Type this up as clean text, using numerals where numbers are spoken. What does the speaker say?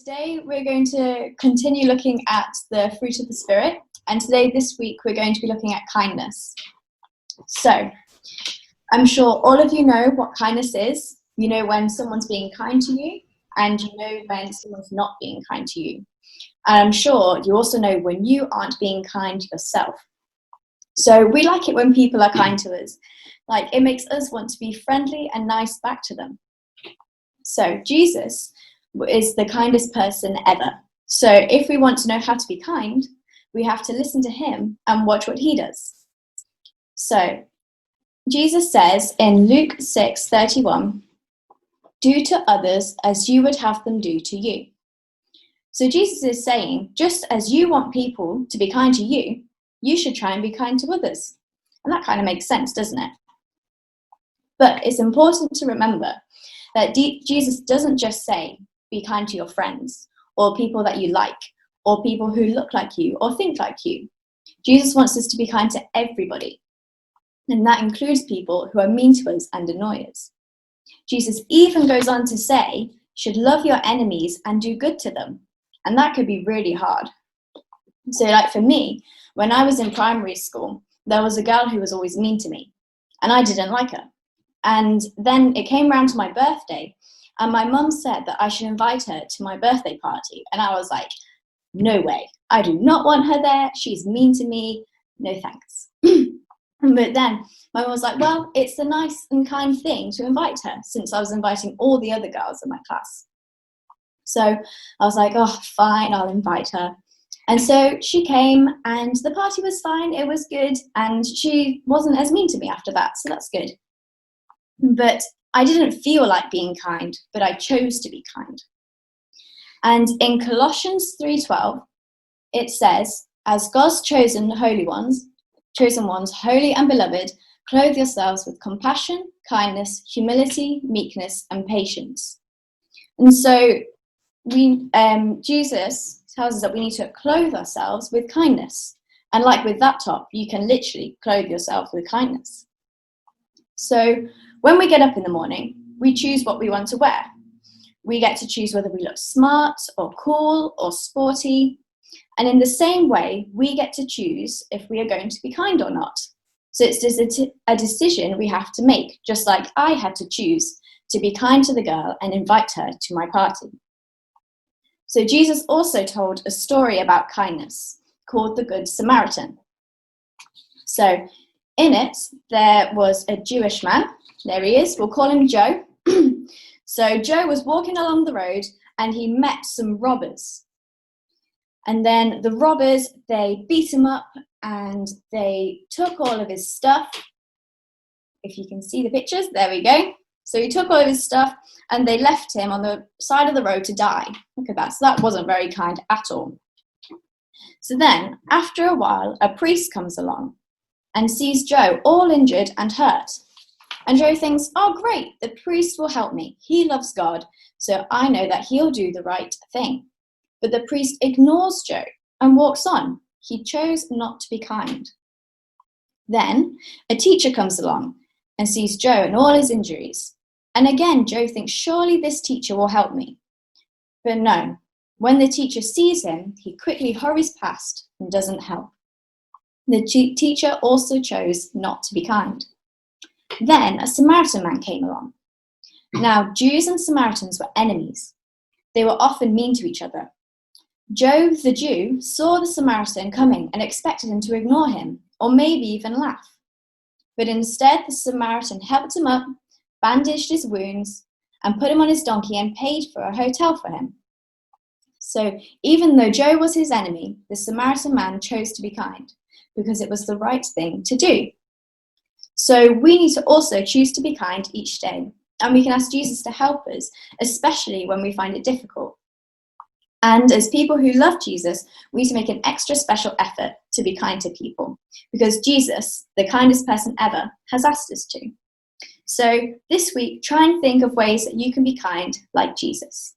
today we're going to continue looking at the fruit of the Spirit. And this week, we're going to be looking at kindness. So, I'm sure all of you know what kindness is. You know when someone's being kind to you, and you know when someone's not being kind to you. And I'm sure you also know when you aren't being kind yourself. So we like it when people are kind to us. Like, it makes us want to be friendly and nice back to them. So Jesus is the kindest person ever. So if we want to know how to be kind, we have to listen to him and watch what he does. So Jesus says in Luke 6:31, "Do to others as you would have them do to you." So Jesus is saying, just as you want people to be kind to you, you should try and be kind to others. And that kind of makes sense, doesn't it? But it's important to remember that Jesus doesn't just say, be kind to your friends, or people that you like, or people who look like you, or think like you. Jesus wants us to be kind to everybody. And that includes people who are mean to us and annoy us. Jesus even goes on to say, you should love your enemies and do good to them. And that could be really hard. So like for me, when I was in primary school, there was a girl who was always mean to me, and I didn't like her. And then it came around to my birthday, and my mum said that I should invite her to my birthday party. And I was like, no way. I do not want her there. She's mean to me. No thanks. But then my mum was like, well, it's a nice and kind thing to invite her, since I was inviting all the other girls in my class. So I was like, oh, fine, I'll invite her. And so she came, and the party was fine. It was good. And she wasn't as mean to me after that. So that's good. But I didn't feel like being kind, but I chose to be kind. And in Colossians 3:12, it says, as God's chosen ones, holy and beloved, clothe yourselves with compassion, kindness, humility, meekness, and patience. And so Jesus tells us that we need to clothe ourselves with kindness. And like with that top, you can literally clothe yourself with kindness. So when we get up in the morning, we choose what we want to wear. We get to choose whether we look smart or cool or sporty. And in the same way, we get to choose if we are going to be kind or not. So it's just a decision we have to make, just like I had to choose to be kind to the girl and invite her to my party. So Jesus also told a story about kindness called the Good Samaritan. So in it, there was a Jewish man. There he is. We'll call him Joe. So Joe was walking along the road, and he met some robbers. And then the robbers, they beat him up, and they took all of his stuff. If you can see the pictures, there we go. So he took all of his stuff, and they left him on the side of the road to die. Look at that. So that wasn't very kind at all. So then, after a while, a priest comes along and sees Joe all injured and hurt. And Joe thinks, oh, great, the priest will help me. He loves God, so I know that he'll do the right thing. But the priest ignores Joe and walks on. He chose not to be kind. Then a teacher comes along and sees Joe and all his injuries. And again, Joe thinks, surely this teacher will help me. But no, when the teacher sees him, he quickly hurries past and doesn't help. The teacher also chose not to be kind. Then a Samaritan man came along. Now, Jews and Samaritans were enemies. They were often mean to each other. Joe, the Jew, saw the Samaritan coming and expected him to ignore him, or maybe even laugh. But instead, the Samaritan helped him up, bandaged his wounds, and put him on his donkey and paid for a hotel for him. So even though Joe was his enemy, the Samaritan man chose to be kind, because it was the right thing to do. So we need to also choose to be kind each day, and we can ask Jesus to help us, especially when we find it difficult. And as people who love Jesus, we need to make an extra special effort to be kind to people, because Jesus, the kindest person ever, has asked us to. So this week, try and think of ways that you can be kind like Jesus.